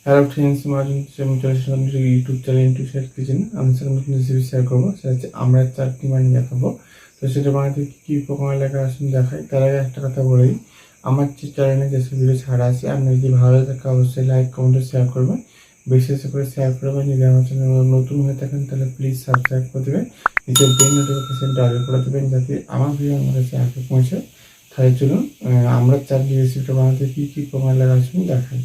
Hello friends, আমি চলে আসলাম YouTube channel into share kitchen. আমি সেখানে নতুন রেসিপি শেয়ার করবো, সেটা হচ্ছে আমরা চাটনি বানিয়ে দেখাবো। তো সেটা বানাতে কী উপকরণ লাগে আসুন দেখাই। তার আগে একটা কথা বলেই, আমার যে চ্যানেলে যেসব ভিডিও ছাড়া আছে, আপনার যদি ভালো থাকে অবশ্যই লাইক কমেন্ট শেয়ার করবেন, বেশি বেশি করে শেয়ার করবেন। যদি আমার চ্যানেল নতুন হয়ে থাকেন তাহলে প্লিজ সাবস্ক্রাইব করে দেবেন, নিজের বেল নোটিফিকেশনটা অল করে দেবেন যাতে আমার ভিডিও আমার কাছে আগে পৌঁছে। তাই চলুন আমরা চাটনি রেসিপিটা বানাতে কী কী উপকরণ লাগে আসুন দেখাই।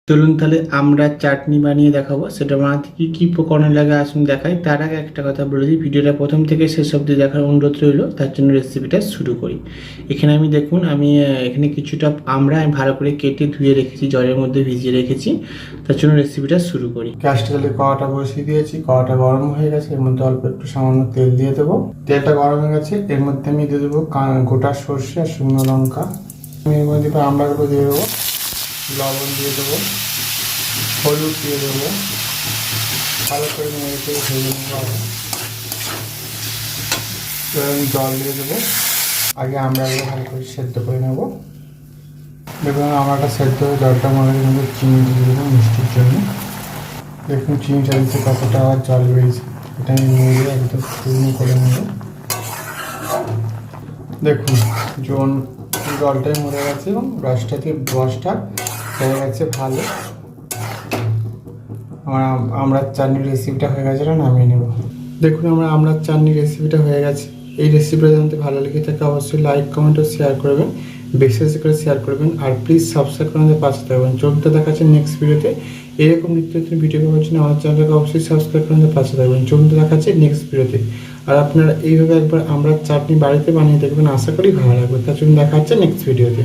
চলুন তাহলে আমরা চাটনি বানিয়ে দেখাবো। সেটা বানাতে কী কী উপকরণ লাগে আসুন দেখাই। তার আগে একটা কথা বলে দিই, ভিডিওটা প্রথম থেকে শেষ অবধি দেখার অনুরোধ রইল। তার জন্য রেসিপিটা শুরু করি। এখানে আমি দেখুন, আমি এখানে কিছুটা আমরা ভালো করে কেটে ধুয়ে রেখেছি, জলের মধ্যে ভিজিয়ে রেখেছি। তার জন্য রেসিপিটা শুরু করি। গ্যাসটা তাহলে কড়াটা বসিয়ে দিয়েছি, কড়াটা গরম হয়ে গেছে। এর মধ্যে অল্প একটু সামান্য তেল দিয়ে দেবো। তেলটা গরম হয়ে গেছে, এর মধ্যে আমি দিয়ে দেবো গোটা সর্ষে আর শুকনো লঙ্কা। আমি এর মধ্যে আমড়াগুলো দিয়ে দেবো, লবণ দিয়ে দেবো, হলুদ দিয়ে দেবো, ভালো করে নেড়ে চেড়ে ভেজে নেবো। আমি জল দিয়ে দেবো। আগে আমড়াগুলো ভালো করে সেদ্ধ করে নেবো। দেখুন আমড়াটা সেদ্ধ হয়ে জলটা মনে হয় চিনি দিয়ে দেবো মিষ্টির জন্য। দেখুন চিনিটা দিতে কতটা আবার জল বেরিয়েছে। এটা আমি নিয়ে একদম শুকনো করে নেবো। দেখুন জলটাই মরে গেছে এবং রসটা হয়ে গেছে ভালো। আমড়ার চাটনির রেসিপিটা হয়ে গেছে, এটা নামিয়ে নেব। দেখুন আমড়ার চাটনির রেসিপিটা হয়ে গেছে। এই রেসিপিটা জানতে ভালো লেগে থাকে অবশ্যই লাইক কমেন্ট ও শেয়ার করবেন, বেশি বেশি করে শেয়ার করবেন। আর প্লিজ সাবস্ক্রাইব করে আমাদের পাশে থাকবেন। চলতে দেখাচ্ছে নেক্সট ভিডিওতে। এরকম নিত্য নতুন ভিডিও পাওয়ার জন্য আমার চ্যানেলকে অবশ্যই সাবস্ক্রাইব করে আমাদের পাশে থাকবেন। চলতে দেখাচ্ছে নেক্সট ভিডিওতে। আর আপনারা এইভাবে একবার আমড়ার চাটনি বাড়িতে বানিয়ে দেখবেন, আশা করি ভালো লাগবে। তার জন্য দেখা হচ্ছে নেক্সট ভিডিওতে।